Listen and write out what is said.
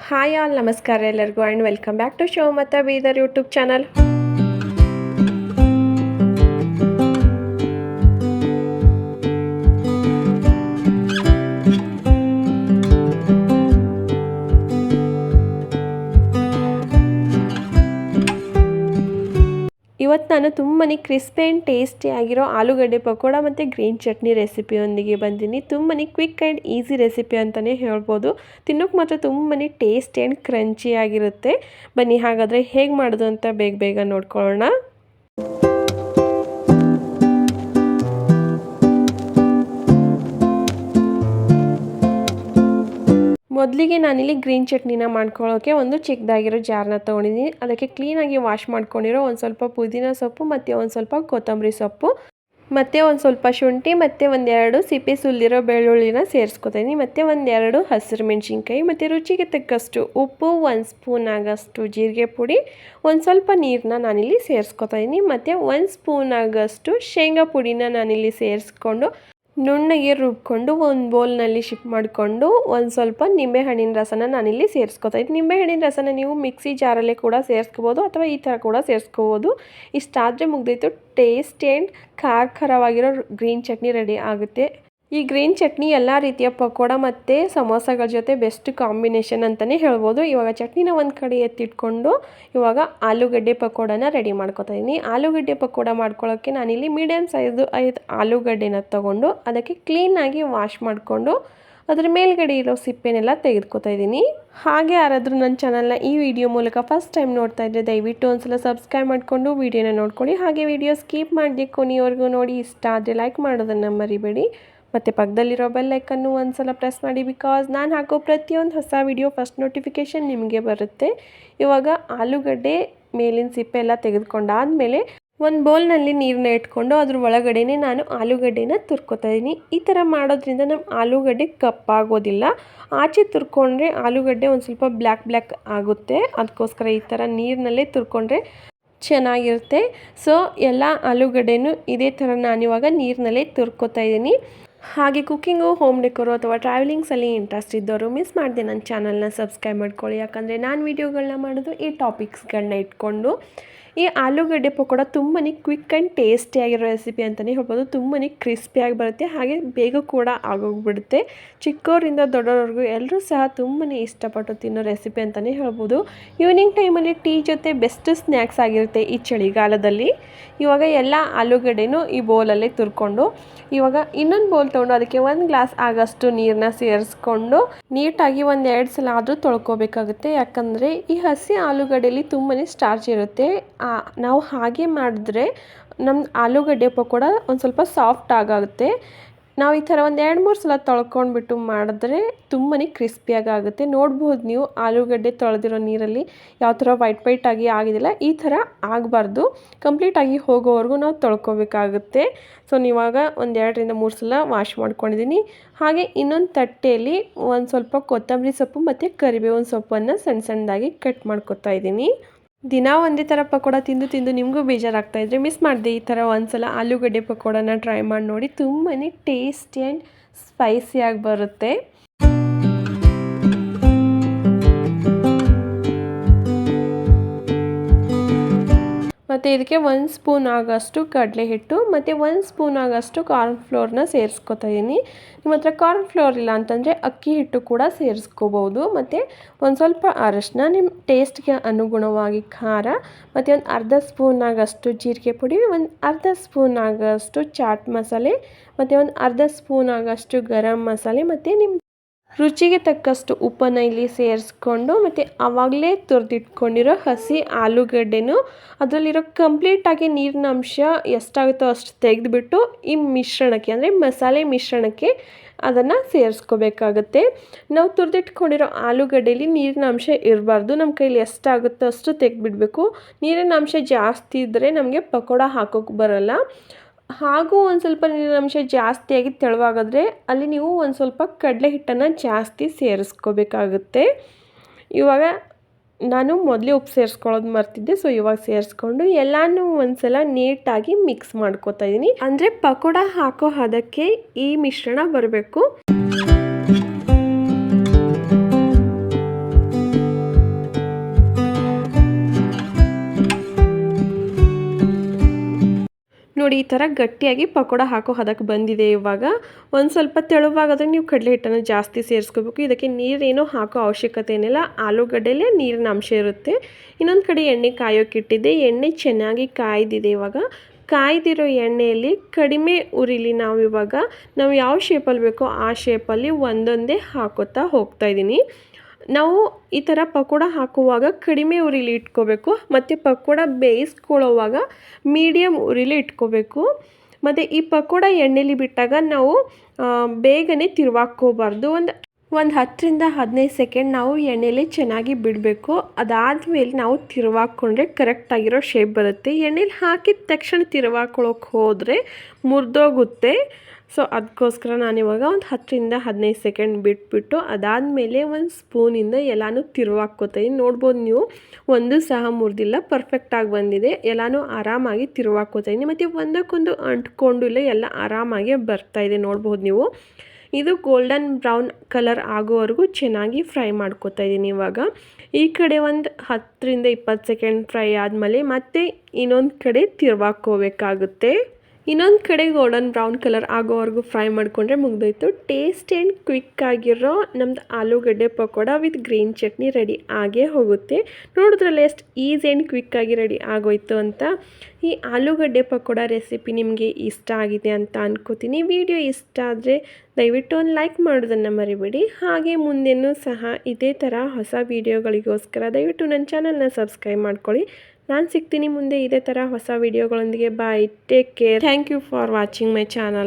Hi all ನಮಸ್ಕಾರ ಎಲ್ಲರಿಗೂ and welcome back to Shivamogga Bidar YouTube channel. ಇವತ್ತು ನಾನು ತುಂಬಾ ಕ್ರಿಸ್ಪಿ ಆ್ಯಂಡ್ ಟೇಸ್ಟಿ ಆಗಿರೋ ಆಲೂಗಡ್ಡೆ ಪಕೋಡ ಮತ್ತು ಗ್ರೀನ್ ಚಟ್ನಿ ರೆಸಿಪಿಯೊಂದಿಗೆ ಬಂದಿನಿ. ತುಂಬಾ ಕ್ವಿಕ್ ಆ್ಯಂಡ್ ಈಸಿ ರೆಸಿಪಿ ಅಂತಲೇ ಹೇಳ್ಬೋದು. ತಿನ್ನೋಕೆ ಮಾತ್ರ ತುಂಬಾ ಟೇಸ್ಟಿ ಆ್ಯಂಡ್ ಕ್ರಂಚಿ ಆಗಿರುತ್ತೆ. ಬನ್ನಿ ಹಾಗಾದರೆ ಹೇಗೆ ಮಾಡೋದು ಅಂತ ಬೇಗ ನೋಡ್ಕೊಳ್ಳೋಣ. ಮೊದಲಿಗೆ ನಾನಿಲ್ಲಿ ಗ್ರೀನ್ ಚಟ್ನಿನ ಮಾಡ್ಕೊಳ್ಳೋಕ್ಕೆ ಒಂದು ಚಿಕ್ಕದಾಗಿರೋ ಜಾರನ್ನ ತೊಗೊಂಡಿದ್ದೀನಿ. ಅದಕ್ಕೆ ಕ್ಲೀನಾಗಿ ವಾಶ್ ಮಾಡ್ಕೊಂಡಿರೋ ಒಂದು ಸ್ವಲ್ಪ ಪುದೀನ ಸೊಪ್ಪು ಮತ್ತು ಒಂದು ಸ್ವಲ್ಪ ಕೊತ್ತಂಬರಿ ಸೊಪ್ಪು ಮತ್ತು ಒಂದು ಸ್ವಲ್ಪ ಶುಂಠಿ ಮತ್ತು ಒಂದೆರಡು ಸಿಪ್ಪೆ ಸುಲಿದಿರೋ ಬೆಳ್ಳುಳ್ಳಿನ ಸೇರಿಸ್ಕೊತೀನಿ. ಮತ್ತು ಒಂದೆರಡು ಹಸಿರು ಮೆಣಸಿನ್ಕಾಯಿ ಮತ್ತು ರುಚಿಗೆ ತಕ್ಕಷ್ಟು ಉಪ್ಪು, 1 ಸ್ಪೂನ್ ಆಗಷ್ಟು ಜೀರಿಗೆ ಪುಡಿ, ಒಂದು ಸ್ವಲ್ಪ ನೀರನ್ನ ನಾನಿಲ್ಲಿ ಸೇರಿಸ್ಕೊತಾಯಿದ್ದೀನಿ. ಮತ್ತು 1 ಸ್ಪೂನ್ ಆಗಷ್ಟು ಶೇಂಗಾ ಪುಡಿನ ನಾನಿಲ್ಲಿ ಸೇರಿಸ್ಕೊಂಡು ನುಣ್ಣಗೆ ರುಬ್ಕೊಂಡು ಒಂದು ಬೌಲ್ನಲ್ಲಿ ಶಿಫ್ಟ್ ಮಾಡಿಕೊಂಡು ಒಂದು ಸ್ವಲ್ಪ ನಿಂಬೆಹಣ್ಣಿನ ರಸನ ನಾನಿಲ್ಲಿ ಸೇರಿಸ್ಕೊತಾಯಿದ್ದೀನಿ. ನಿಂಬೆಹಣ್ಣಿನ ರಸನ ನೀವು ಮಿಕ್ಸಿ ಜಾರಲ್ಲೇ ಕೂಡ ಸೇರಿಸ್ಕೋಬೋದು ಅಥವಾ ಈ ಥರ ಕೂಡ ಸೇರಿಸ್ಕೋಬೋದು. ಇಷ್ಟಾದರೆ ಮುಗ್ದಿತ್ತು. ಟೇಸ್ಟಿ ಆ್ಯಂಡ್ ಖಾರವಾಗಿರೋ ಗ್ರೀನ್ ಚಟ್ನಿ ರೆಡಿ ಆಗುತ್ತೆ. ಈ ಗ್ರೀನ್ ಚಟ್ನಿ ಎಲ್ಲ ರೀತಿಯ ಪಕೋಡ ಮತ್ತು ಸಮೋಸಗಳ ಜೊತೆ ಬೆಸ್ಟ್ ಕಾಂಬಿನೇಷನ್ ಅಂತಲೇ ಹೇಳ್ಬೋದು. ಇವಾಗ ಚಟ್ನಿನ ಒಂದು ಕಡೆ ಎತ್ತಿಟ್ಕೊಂಡು ಇವಾಗ ಆಲೂಗಡ್ಡೆ ಪಕೋಡನ ರೆಡಿ ಮಾಡ್ಕೊತಾಯಿದ್ದೀನಿ. ಆಲೂಗಡ್ಡೆ ಪಕೋಡ ಮಾಡ್ಕೊಳ್ಳೋಕ್ಕೆ ನಾನಿಲ್ಲಿ ಮೀಡಿಯಮ್ ಸೈಜು 5 ಆಲೂಗಡ್ಡೆನ ತೊಗೊಂಡು ಅದಕ್ಕೆ ಕ್ಲೀನಾಗಿ ವಾಶ್ ಮಾಡಿಕೊಂಡು ಅದ್ರ ಮೇಲ್ಗಡೆ ಇರೋ ಸಿಪ್ಪೆನೆಲ್ಲ ತೆಗೆದುಕೊತಾ ಇದ್ದೀನಿ. ಹಾಗೆ ಯಾರಾದರೂ ನನ್ನ ಚಾನಲ್ನ ಈ ವಿಡಿಯೋ ಮೂಲಕ ಫಸ್ಟ್ ಟೈಮ್ ನೋಡ್ತಾ ಇದ್ದರೆ ದಯವಿಟ್ಟು ಒಂದ್ಸಲ ಸಬ್ಸ್ಕ್ರೈಬ್ ಮಾಡಿಕೊಂಡು ವಿಡಿಯೋನ ನೋಡ್ಕೊಳ್ಳಿ. ಹಾಗೆ ವಿಡಿಯೋ ಸ್ಕಿಪ್ ಮಾಡದೆ ಕೊನೆಯವರೆಗೂ ನೋಡಿ. ಇಷ್ಟ ಆದರೆ ಲೈಕ್ ಮಾಡೋದನ್ನು ಮರಿಬೇಡಿ. ಮತ್ತು ಪಕ್ಕದಲ್ಲಿರೋ ಬೆಲ್ ಐಕನ್ನು ಒಂದ್ಸಲ ಪ್ರೆಸ್ ಮಾಡಿ, ಬಿಕಾಸ್ ನಾನು ಹಾಕೋ ಪ್ರತಿಯೊಂದು ಹೊಸ ವಿಡಿಯೋ ಫಸ್ಟ್ ನೋಟಿಫಿಕೇಷನ್ ನಿಮಗೆ ಬರುತ್ತೆ. ಇವಾಗ ಆಲೂಗಡ್ಡೆ ಮೇಲಿನ ಸಿಪ್ಪೆ ಎಲ್ಲ ತೆಗೆದುಕೊಂಡಾದಮೇಲೆ ಒಂದು ಬೌಲ್ನಲ್ಲಿ ನೀರನ್ನ ಇಟ್ಕೊಂಡು ಅದ್ರ ಒಳಗಡೆನೆ ನಾನು ಆಲೂಗಡ್ಡೆನ ತುರ್ಕೊತಾ ಇದ್ದೀನಿ. ಈ ಥರ ಮಾಡೋದ್ರಿಂದ ನಮ್ಮ ಆಲೂಗಡ್ಡೆ ಕಪ್ಪಾಗೋದಿಲ್ಲ. ಆಚೆ ತುರ್ಕೊಂಡ್ರೆ ಆಲೂಗಡ್ಡೆ ಒಂದು ಸ್ವಲ್ಪ ಬ್ಲ್ಯಾಕ್ ಆಗುತ್ತೆ. ಅದಕ್ಕೋಸ್ಕರ ಈ ಥರ ನೀರಿನಲ್ಲೇ ತುರ್ಕೊಂಡ್ರೆ ಚೆನ್ನಾಗಿರುತ್ತೆ. ಸೊ ಎಲ್ಲ ಆಲೂಗಡ್ಡೆನೂ ಇದೇ ಥರ ನಾನಿವಾಗ ನೀರಿನಲ್ಲೇ ತುರ್ಕೊತಾ ಇದ್ದೀನಿ. ಹಾಗೆ ಕುಕ್ಕಿಂಗು, ಹೋಮ್ ಡೆಕೋರು ಅಥವಾ ಟ್ರಾವೆಲಿಂಗ್ಸಲ್ಲಿ ಇಂಟ್ರೆಸ್ಟ್ ಇದ್ದವರು ಮಿಸ್ ಮಾಡಿದೆ ನನ್ನ ಚಾನಲ್ನ ಸಬ್ಸ್ಕ್ರೈಬ್ ಮಾಡ್ಕೊಳ್ಳಿ. ಯಾಕಂದರೆ ನಾನು ವೀಡಿಯೋಗಳನ್ನ ಮಾಡೋದು ಈ ಟಾಪಿಕ್ಸ್ಗಳನ್ನ ಇಟ್ಕೊಂಡು. ಈ ಆಲೂಗಡ್ಡೆ ಪಕೋಡ ತುಂಬಾ ಕ್ವಿಕ್ ಆ್ಯಂಡ್ ಟೇಸ್ಟಿಯಾಗಿರೋ ರೆಸಿಪಿ ಅಂತಲೇ ಹೇಳ್ಬೋದು. ತುಂಬಾ ಕ್ರಿಸ್ಪಿಯಾಗಿ ಬರುತ್ತೆ, ಹಾಗೆ ಬೇಗ ಕೂಡ ಆಗೋಗ್ಬಿಡುತ್ತೆ. ಚಿಕ್ಕವರಿಂದ ದೊಡ್ಡವ್ರಿಗೂ ಎಲ್ಲರೂ ಸಹ ತುಂಬಾ ಇಷ್ಟಪಟ್ಟು ತಿನ್ನೋ ರೆಸಿಪಿ ಅಂತಲೇ ಹೇಳ್ಬೋದು. ಈವ್ನಿಂಗ್ ಟೈಮಲ್ಲಿ ಟೀ ಜೊತೆ ಬೆಸ್ಟ್ ಸ್ನ್ಯಾಕ್ಸ್ ಆಗಿರುತ್ತೆ ಈ ಚಳಿಗಾಲದಲ್ಲಿ. ಇವಾಗ ಎಲ್ಲ ಆಲೂಗಡ್ಡೆನೂ ಈ ಬೌಲಲ್ಲೇ ತುರ್ಕೊಂಡು ಇವಾಗ ಇನ್ನೊಂದು ಬೌಲ್ ತೊಗೊಂಡು ಅದಕ್ಕೆ 1 ಗ್ಲಾಸ್ ಆಗಷ್ಟು ನೀರನ್ನ ಸೇರಿಸ್ಕೊಂಡು ನೀಟಾಗಿ 1-2 ಸಲ ಆದರೂ ತೊಳ್ಕೊಬೇಕಾಗುತ್ತೆ. ಯಾಕಂದರೆ ಈ ಹಸಿ ಆಲೂಗಡ್ಡೆಯಲ್ಲಿ ತುಂಬಾ ಸ್ಟಾರ್ಚ್ ಇರುತ್ತೆ. ನಾವು ಹಾಗೆ ಮಾಡಿದ್ರೆ ನಮ್ಮ ಆಲೂಗಡ್ಡೆ ಪಕೋಡ ಒಂದು ಸ್ವಲ್ಪ ಸಾಫ್ಟ್ ಆಗುತ್ತೆ. ನಾವು ಈ ಥರ 1-2-3 ಸಲ ತೊಳ್ಕೊಂಡ್ಬಿಟ್ಟು ಮಾಡಿದ್ರೆ ತುಂಬಾ ಕ್ರಿಸ್ಪಿಯಾಗಿ ಆಗುತ್ತೆ. ನೋಡ್ಬೋದು ನೀವು ಆಲೂಗಡ್ಡೆ ತೊಳೆದಿರೋ ನೀರಲ್ಲಿ ಯಾವ ಥರ ವೈಟ್ ಆಗಿ ಆಗಿದಿಲ್ಲ. ಈ ಥರ ಆಗಬಾರ್ದು. ಕಂಪ್ಲೀಟಾಗಿ ಹೋಗೋವರೆಗೂ ನಾವು ತೊಳ್ಕೊಬೇಕಾಗುತ್ತೆ. ಸೊ ನೀವಾಗ 1-2-3 ಸಲ ವಾಶ್ ಮಾಡ್ಕೊಂಡಿದ್ದೀನಿ. ಹಾಗೆ ಇನ್ನೊಂದು ತಟ್ಟೆಯಲ್ಲಿ ಒಂದು ಸ್ವಲ್ಪ ಕೊತ್ತಂಬರಿ ಸೊಪ್ಪು ಮತ್ತು ಕರಿಬೇವಿನ ಸೊಪ್ಪನ್ನು ಸಣ್ಣದಾಗಿ ಕಟ್ ಮಾಡ್ಕೊತಾ ಇದ್ದೀನಿ. ದಿನ ಒಂದೇ ಥರ ಪಕೋಡ ತಿಂದು ನಿಮಗೂ ಬೇಜಾರಾಗ್ತಾ ಇದ್ದರೆ ಮಿಸ್ ಮಾಡಿದೆ ಈ ಥರ ಒಂದ್ಸಲ ಆಲೂಗಡ್ಡೆ ಪಕೋಡನ ಟ್ರೈ ಮಾಡಿ ನೋಡಿ. ತುಂಬಾ ಟೇಸ್ಟಿ ಆ್ಯಂಡ್ ಸ್ಪೈಸಿಯಾಗಿ ಬರುತ್ತೆ. ಮತ್ತು ಇದಕ್ಕೆ 1 ಸ್ಪೂನ್ ಆಗಷ್ಟು ಕಡಲೆ ಹಿಟ್ಟು ಮತ್ತು 1 ಸ್ಪೂನ್ ಆಗಷ್ಟು ಕಾರ್ನ್ಫ್ಲೋರ್ನ ಸೇರಿಸ್ಕೊತಾ ಇದ್ದೀನಿ. ನಿಮ್ಮ ಹತ್ರ ಕಾರ್ನ್ಫ್ಲೋರ್ ಇಲ್ಲ ಅಂತಂದರೆ ಅಕ್ಕಿ ಹಿಟ್ಟು ಕೂಡ ಸೇರಿಸ್ಕೋಬೋದು. ಮತ್ತು ಒಂದು ಸ್ವಲ್ಪ ಅರಶಿನ, ನಿಮ್ಮ ಟೇಸ್ಟ್ಗೆ ಅನುಗುಣವಾಗಿ ಖಾರ, ಮತ್ತು ಒಂದು ಅರ್ಧ ಸ್ಪೂನ್ ಆಗಷ್ಟು ಜೀರಿಗೆ ಪುಡಿ, ಒಂದು ಅರ್ಧ ಸ್ಪೂನ್ ಆಗಷ್ಟು ಚಾಟ್ ಮಸಾಲೆ, ಮತ್ತು ಒಂದು ಅರ್ಧ ಸ್ಪೂನ್ ಆಗಷ್ಟು ಗರಂ ಮಸಾಲೆ, ಮತ್ತು ನಿಮ್ಮ ರುಚಿಗೆ ತಕ್ಕಷ್ಟು ಉಪ್ಪನ್ನು ಇಲ್ಲಿ ಸೇರಿಸ್ಕೊಂಡು ಮತ್ತು ಆವಾಗಲೇ ತುರಿದಿಟ್ಕೊಂಡಿರೋ ಹಸಿ ಆಲೂಗಡ್ಡೆನೂ ಅದರಲ್ಲಿರೋ ಕಂಪ್ಲೀಟಾಗಿ ನೀರಿನ ಅಂಶ ಎಷ್ಟಾಗುತ್ತೋ ಅಷ್ಟು ತೆಗೆದುಬಿಟ್ಟು ಈ ಮಿಶ್ರಣಕ್ಕೆ ಅಂದರೆ ಮಸಾಲೆ ಮಿಶ್ರಣಕ್ಕೆ ಅದನ್ನು ಸೇರಿಸ್ಕೋಬೇಕಾಗತ್ತೆ. ನಾವು ತುರಿದಿಟ್ಕೊಂಡಿರೋ ಆಲೂಗಡ್ಡೆಯಲ್ಲಿ ನೀರಿನ ಅಂಶ ಇರಬಾರ್ದು. ನಮ್ಮ ಕೈಲಿ ಎಷ್ಟಾಗುತ್ತೋ ಅಷ್ಟು ತೆಗೆದುಬಿಡಬೇಕು. ನೀರಿನ ಅಂಶ ಜಾಸ್ತಿ ಇದ್ದರೆ ನಮಗೆ ಪಕೋಡ ಹಾಕೋಕ್ಕೆ ಬರೋಲ್ಲ. ಹಾಗೂ ಒಂದು ಸ್ವಲ್ಪ ನೀರಿನ ಅಂಶ ಜಾಸ್ತಿಯಾಗಿ ತೆಳುವಾಗಿದ್ರೆ ಅಲ್ಲಿ ನೀವು ಒಂದು ಸ್ವಲ್ಪ ಕಡಲೆ ಹಿಟ್ಟನ್ನು ಜಾಸ್ತಿ ಸೇರಿಸ್ಕೋಬೇಕಾಗುತ್ತೆ. ಇವಾಗ ನಾನು ಮೊದಲೇ ಉಪ್ಪು ಸೇರಿಸ್ಕೊಳ್ಳೋದು ಮರ್ತಿದ್ದೆ. ಸೊ ಇವಾಗ ಸೇರಿಸ್ಕೊಂಡು ಎಲ್ಲನೂ ಒಂದ್ಸಲ ನೀಟಾಗಿ ಮಿಕ್ಸ್ ಮಾಡ್ಕೊತಾ ಇದ್ದೀನಿ. ಅಂದರೆ ಪಕೋಡ ಹಾಕೋ ಹದಕ್ಕೆ ಈ ಮಿಶ್ರಣ ಬರಬೇಕು. ನೋಡಿ ಈ ಥರ ಗಟ್ಟಿಯಾಗಿ ಪಕೋಡ ಹಾಕೋ ಹದಕ್ಕೆ ಬಂದಿದೆ. ಇವಾಗ ಒಂದು ಸ್ವಲ್ಪ ತೆಳುವಾಗಾದರೆ ನೀವು ಕಡಲೆ ಹಿಟ್ಟನ್ನು ಜಾಸ್ತಿ ಸೇರಿಸ್ಕೋಬೇಕು. ಇದಕ್ಕೆ ನೀರೇನೋ ಹಾಕೋ ಅವಶ್ಯಕತೆ ಏನಿಲ್ಲ, ಆಲೂಗಡ್ಡೆಲೇ ನೀರಿನ ಅಂಶ ಇರುತ್ತೆ. ಇನ್ನೊಂದು ಕಡೆ ಎಣ್ಣೆ ಕಾಯೋಕ್ಕಿಟ್ಟಿದ್ದೆ. ಎಣ್ಣೆ ಚೆನ್ನಾಗಿ ಕಾಯ್ದಿದೆ. ಇವಾಗ ಕಾಯ್ದಿರೋ ಎಣ್ಣೆಯಲ್ಲಿ ಕಡಿಮೆ ಉರಿಲಿ ನಾವು ಯಾವ ಶೇಪಲ್ಲಿ ಬೇಕೋ ಆ ಶೇಪಲ್ಲಿ ಒಂದೊಂದೇ ಹಾಕೋತಾ ಹೋಗ್ತಾ ಇದ್ದೀನಿ. ನಾವು ಈ ಥರ ಪಕೋಡ ಹಾಕುವಾಗ ಕಡಿಮೆ ಉರಿಲಿ ಇಟ್ಕೋಬೇಕು, ಮತ್ತು ಪಕೋಡ ಬೇಯಿಸ್ಕೊಳ್ಳೋವಾಗ ಮೀಡಿಯಮ್ ಉರಿಲಿ ಇಟ್ಕೋಬೇಕು. ಮತ್ತು ಈ ಪಕೋಡ ಎಣ್ಣೆಲಿ ಬಿಟ್ಟಾಗ ನಾವು ಬೇಗನೆ ತಿರುವಾಕ್ಕೋಬಾರ್ದು. ಒಂದು 10ರಿಂದ 15 ಸೆಕೆಂಡ್ ನಾವು ಎಣ್ಣೆಲಿ ಚೆನ್ನಾಗಿ ಬಿಡಬೇಕು. ಅದಾದಮೇಲೆ ನಾವು ತಿರುವಾಕ್ಕೊಂಡ್ರೆ ಕರೆಕ್ಟಾಗಿರೋ ಶೇಪ್ ಬರುತ್ತೆ. ಎಣ್ಣೆಲಿ ಹಾಕಿದ ತಕ್ಷಣ ತಿರುವಾಕೊಳ್ಳೋಕೆ ಹೋದರೆ ಮುರಿದೋಗುತ್ತೆ. ಸೊ ಅದಕ್ಕೋಸ್ಕರ ನಾನಿವಾಗ ಒಂದು 10ರಿಂದ 15 ಸೆಕೆಂಡ್ ಬಿಟ್ಬಿಟ್ಟು ಅದಾದಮೇಲೆ ಒಂದು ಸ್ಪೂನಿಂದ ಎಲ್ಲನೂ ತಿರುವಾಕ್ಕೋತೀನಿ. ನೋಡ್ಬೋದು ನೀವು, ಒಂದು ಸಹ ಮುರಿದಿಲ್ಲ, ಪರ್ಫೆಕ್ಟಾಗಿ ಬಂದಿದೆ. ಎಲ್ಲನೂ ಆರಾಮಾಗಿ ತಿರುವಾಕ್ಕೋತೀನಿ. ಮತ್ತು ಒಂದಕ್ಕೊಂದು ಅಂಟ್ಕೊಂಡು ಇಲ್ಲ, ಎಲ್ಲ ಆರಾಮಾಗಿ ಬರ್ತಾಯಿದೆ. ನೋಡ್ಬೋದು ನೀವು, ಇದು ಗೋಲ್ಡನ್ ಬ್ರೌನ್ ಕಲರ್ ಆಗೋವರೆಗೂ ಚೆನ್ನಾಗಿ ಫ್ರೈ ಮಾಡ್ಕೋತಾ ಇದ್ದೀನಿ. ಇವಾಗ ಈ ಕಡೆ ಒಂದು 10ರಿಂದ 20 ಸೆಕೆಂಡ್ ಫ್ರೈ ಆದಮೇಲೆ ಮತ್ತೆ ಇನ್ನೊಂದು ಕಡೆ ತಿರುವಾಕ್ಕೋಬೇಕಾಗುತ್ತೆ. ಇನ್ನೊಂದು ಕಡೆ ಗೋಲ್ಡನ್ ಬ್ರೌನ್ ಕಲರ್ ಆಗೋವರೆಗೂ ಫ್ರೈ ಮಾಡಿಕೊಂಡ್ರೆ ಮುಗಿದೋಯ್ತು. ಟೇಸ್ಟ್ ಆ್ಯಂಡ್ ಕ್ವಿಕ್ ಆಗಿರೋ ನಮ್ಮದು ಆಲೂಗಡ್ಡೆ pakoda with green chutney ready ಆಗೇ ಹೋಗುತ್ತೆ. ನೋಡಿದ್ರಲ್ಲ ಎಷ್ಟು ಈಸಿ ಆ್ಯಂಡ್ ಕ್ವಿಕ್ಕಾಗಿ ರೆಡಿ ಆಗೋಯ್ತು ಅಂತ. ಈ ಆಲೂಗಡ್ಡೆ ಪಕೋಡ ರೆಸಿಪಿ ನಿಮಗೆ ಇಷ್ಟ ಆಗಿದೆ ಅಂತ ಅನ್ಕೋತೀನಿ. ವಿಡಿಯೋ ಇಷ್ಟ ಆದರೆ ದಯವಿಟ್ಟು ಒಂದು ಲೈಕ್ ಮಾಡೋದನ್ನು ಮರಿಬೇಡಿ. ಹಾಗೆ ಮುಂದೆನೂ ಸಹ ಇದೇ ಥರ ಹೊಸ ವೀಡಿಯೋಗಳಿಗೋಸ್ಕರ ದಯವಿಟ್ಟು ನನ್ನ ಚಾನಲ್ನ ಸಬ್ಸ್ಕ್ರೈಬ್ ಮಾಡ್ಕೊಳ್ಳಿ. ನಾನು ಸಿಗ್ತೀನಿ ಮುಂದೆ ಇದೇ ಥರ ಹೊಸ ವೀಡಿಯೋಗಳೊಂದಿಗೆ. Bye, take care, thank you for watching my channel.